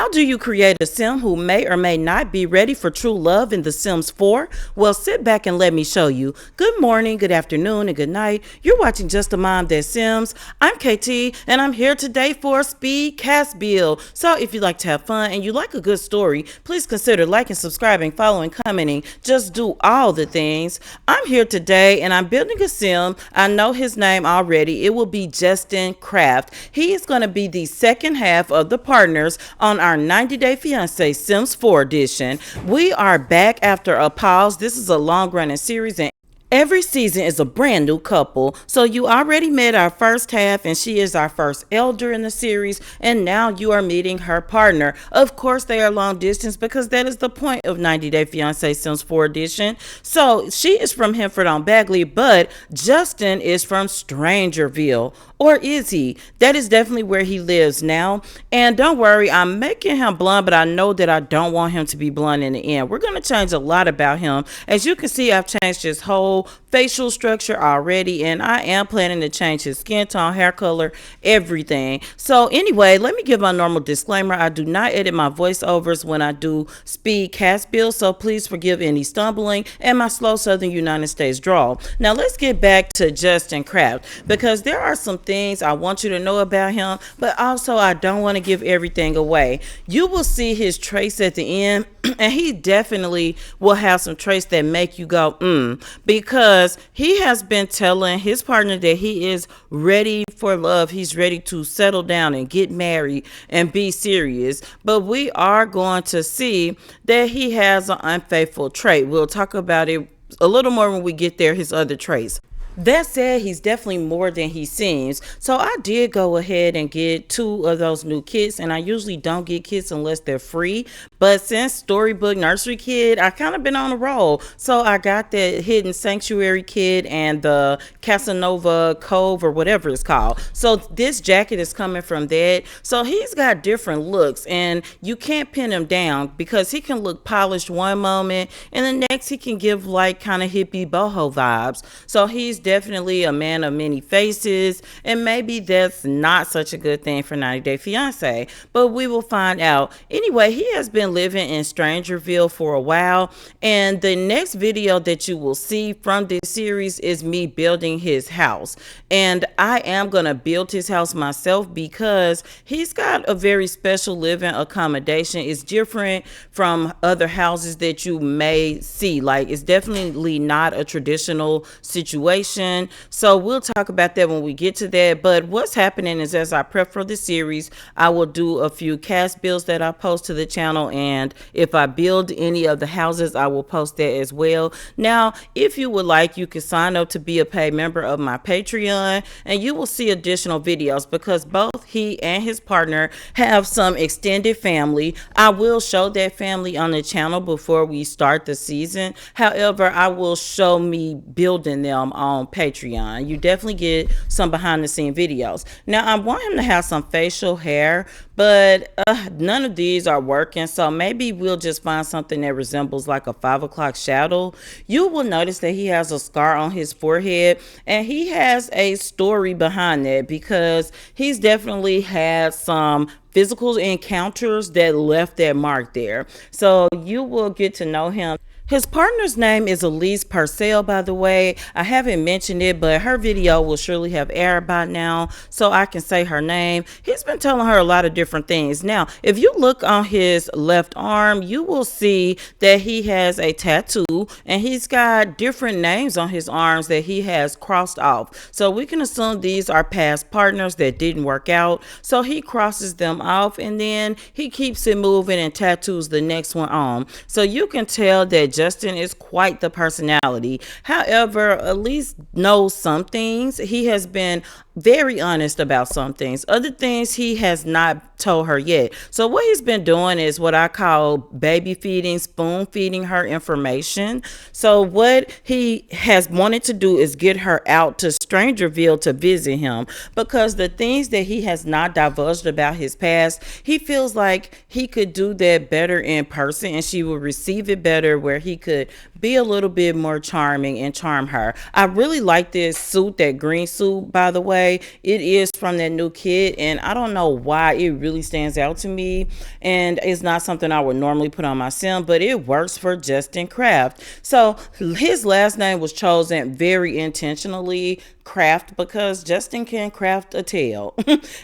How do you create a sim who may or may not be ready for true love in The Sims 4? Well, sit back and let me show you. Good morning, good afternoon, and good night. You're watching Justamomthatsims. I'm KT, and I'm here today for a speed cast build. So if you like to have fun and you like a good story, please consider liking, subscribing, following, commenting. Just do all the things. I'm here today, and I'm building a sim. I know his name already. It will be Justin Kraft. He is going to be the second half of the partners on our 90-Day Fiancé Sims 4 edition. We are back after a pause. This is a long-running series, and every season is a brand new couple. So you already met our first half, and she is our first elder in the series, and now you are meeting her partner. Of course, they are long distance because that is the point of 90-Day Fiancé Sims 4 edition. So she is from Hemford on Bagley, but Justin is from Strangerville. Or is he? That is definitely where he lives now. And don't worry, I'm making him blonde, but I know that I don't want him to be blonde in the end. We're going to change a lot about him. As you can see, I've changed his whole facial structure already, and I am planning to change his skin tone, hair color, everything. So anyway, let me give my normal disclaimer. I do not edit my voiceovers when I do speed cast builds, so please forgive any stumbling and my slow Southern United States drawl. Now let's get back to Justin Kraft, because there are some things I want you to know about him, but also I don't want to give everything away. You will see his traits at the end, and he definitely will have some traits that make you go because he has been telling his partner that he is ready for love. He's ready to settle down and get married and be serious, but we are going to see that he has an unfaithful trait. We'll talk about it a little more when we get there, his other traits. That said, he's definitely more than he seems. So I did go ahead and get 2 of those new kits, and I usually don't get kits unless they're free. But since Storybook Nursery Kid, I kind of been on a roll. So I got the Hidden Sanctuary Kit and the Casanova Cove, or whatever it's called. So this jacket is coming from that. So he's got different looks, and you can't pin him down because he can look polished one moment, and the next he can give like kind of hippie boho vibes. So he's definitely a man of many faces, and maybe that's not such a good thing for 90-Day Fiancé, but we will find out. Anyway, he has been living in Strangerville for a while, and the next video that you will see from this series is me building his house. And I am gonna build his house myself because he's got a very special living accommodation. It's different from other houses that you may see. Like, it's definitely not a traditional situation. So we'll talk about that when we get to that. But what's happening is, as I prep for the series, I will do a few cast builds that I post to the channel, and if I build any of the houses, I will post that as well. Now, if you would like, you can sign up to be a paid member of my Patreon, and you will see additional videos because both he and his partner have some extended family. I will show that family on the channel before we start the season. However, I will show me building them on Patreon. You definitely get some behind the scene videos. Now, I want him to have some facial hair, but none of these are working, so maybe we'll just find something that resembles like a 5 o'clock shadow. You will notice that he has a scar on his forehead, and he has a story behind that because he's definitely had some physical encounters that left that mark there. So you will get to know him. His partner's name is Elise Purcell, by the way. I haven't mentioned it, but her video will surely have aired by now, so I can say her name. He's been telling her a lot of different things. Now, if you look on his left arm, you will see that he has a tattoo, and he's got different names on his arms that he has crossed off. So we can assume these are past partners that didn't work out. So he crosses them off, and then he keeps it moving and tattoos the next one on. So you can tell that Justin is quite the personality. However, Elise knows some things. He has been very honest about some things. Other things he has not told her yet. So what he's been doing is what I call baby feeding, spoon feeding her information. So what he has wanted to do is get her out to Strangerville to visit him, because the things that he has not divulged about his past, he feels like he could do that better in person, and she will receive it better, where he could be a little bit more charming and charm her. I really like this suit, that green suit, by the way. It is from that new kit, and I don't know why it really stands out to me. And it's not something I would normally put on my sim, but it works for Justin Kraft. So his last name was chosen very intentionally, Kraft, because Justin can craft a tale.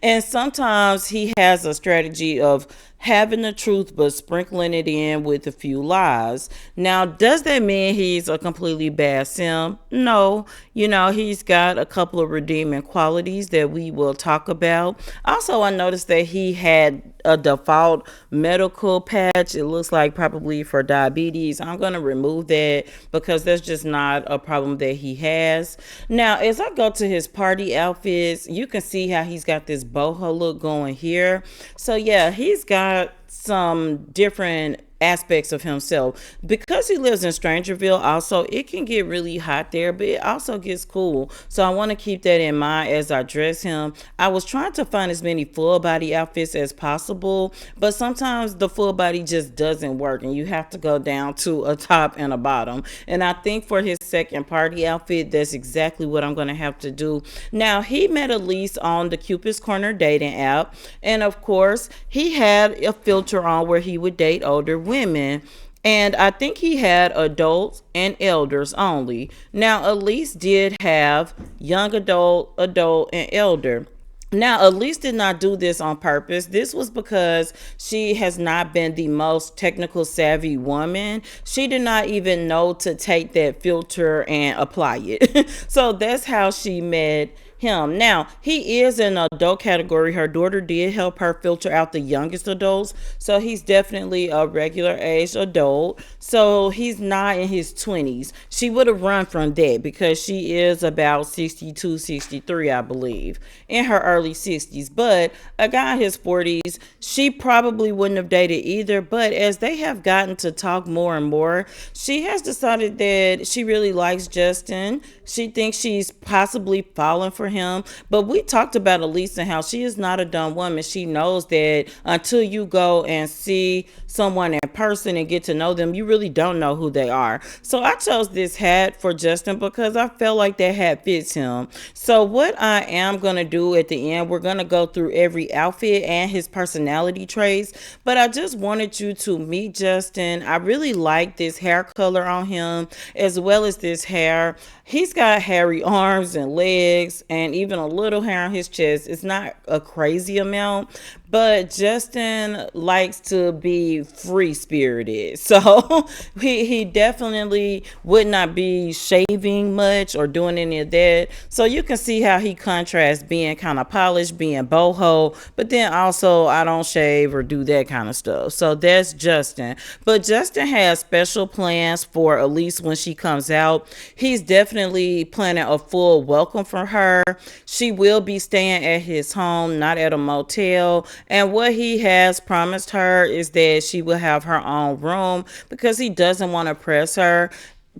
And sometimes he has a strategy of having the truth but sprinkling it in with a few lies. Now, does that mean he's a completely bad sim? No. He's got a couple of redeeming qualities that we will talk about. Also, I noticed that he had a default medical patch. It looks like probably for diabetes. I'm going to remove that because that's just not a problem that he has. Now, as I go to his party outfits, you can see how he's got this boho look going here. So yeah, he's got some different aspects of himself. Because he lives in Strangerville, also, it can get really hot there, but it also gets cool. So I want to keep that in mind as I dress him. I was trying to find as many full body outfits as possible, but sometimes the full body just doesn't work and you have to go down to a top and a bottom. And I think for his second party outfit, that's exactly what I'm going to have to do. Now, he met Elise on the Cupid's Corner dating app, and of course, he had a filter on where he would date older women, and I think he had adults and elders only. Now, Elise did have young adult, and elder. Now, Elise did not do this on purpose. This was because she has not been the most technical savvy woman. She did not even know to take that filter and apply it. So that's how she met him. Now, he is in an adult category. Her daughter did help her filter out the youngest adults. So he's definitely a regular age adult. So he's not in his 20s. She would have run from that because she is about 62, 63, I believe, in her early 60s. But a guy in his 40s, she probably wouldn't have dated either. But as they have gotten to talk more and more, she has decided that she really likes Justin. She thinks she's possibly fallen for him. But we talked about Elise and how she is not a dumb woman. She knows that until you go and see someone in person and get to know them, you really don't know who they are. So I chose this hat for Justin because I felt like that hat fits him. So what I am going to do at the end, we're going to go through every outfit and his personality traits. But I just wanted you to meet Justin. I really like this hair color on him as well as this hair. He's got hairy arms and legs and even a little hair on his chest. It's not a crazy amount, but Justin likes to be free spirited. So he definitely would not be shaving much or doing any of that. So you can see how he contrasts being kind of polished, being boho, but then also I don't shave or do that kind of stuff. So that's Justin. But Justin has special plans for Elise when she comes out. He's definitely planning a full welcome for her. She will be staying at his home, not at a motel. And what he has promised her is that she will have her own room because he doesn't want to press her.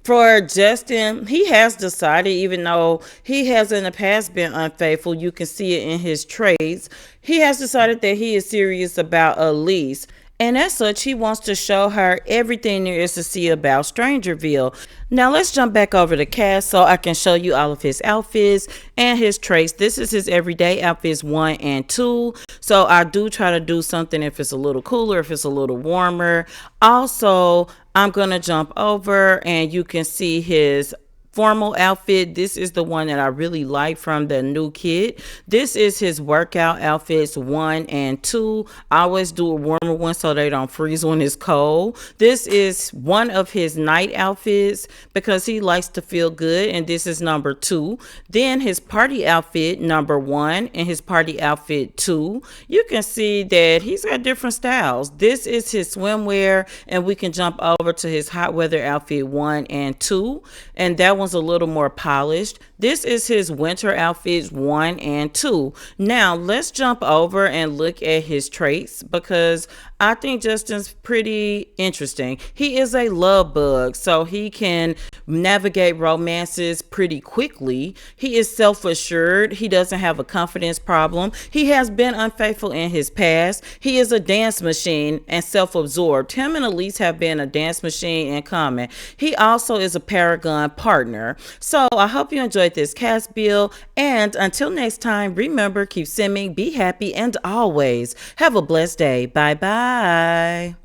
For Justin, he has decided, even though he has in the past been unfaithful, you can see it in his traits, he has decided that he is serious about Elise. And as such, he wants to show her everything there is to see about Strangerville. Now let's jump back over to Cass so I can show you all of his outfits and his traits. This is his everyday outfits 1 and 2. So I do try to do something if it's a little cooler, if it's a little warmer. Also, I'm going to jump over and you can see his formal outfit. This is the one that I really like from the new kit. This is his workout outfits 1 and 2. I always do a warmer one so they don't freeze when it's cold. This is one of his night outfits because he likes to feel good, and this is number 2. Then his party outfit number 1 and his party outfit 2. You can see that he's got different styles. This is his swimwear, and we can jump over to his hot weather outfit 1 and 2, and that one one's a little more polished. This is his winter outfits 1 and 2. Now, let's jump over and look at his traits because I think Justin's pretty interesting. He is a love bug, so he can navigate romances pretty quickly. He is self-assured. He doesn't have a confidence problem. He has been unfaithful in his past. He is a dance machine and self-absorbed. Him and Elise have been a dance machine in common. He also is a paragon partner. So I hope you enjoyed this cast build, and until next time, remember, keep simming, be happy, and always have a blessed day. Bye bye.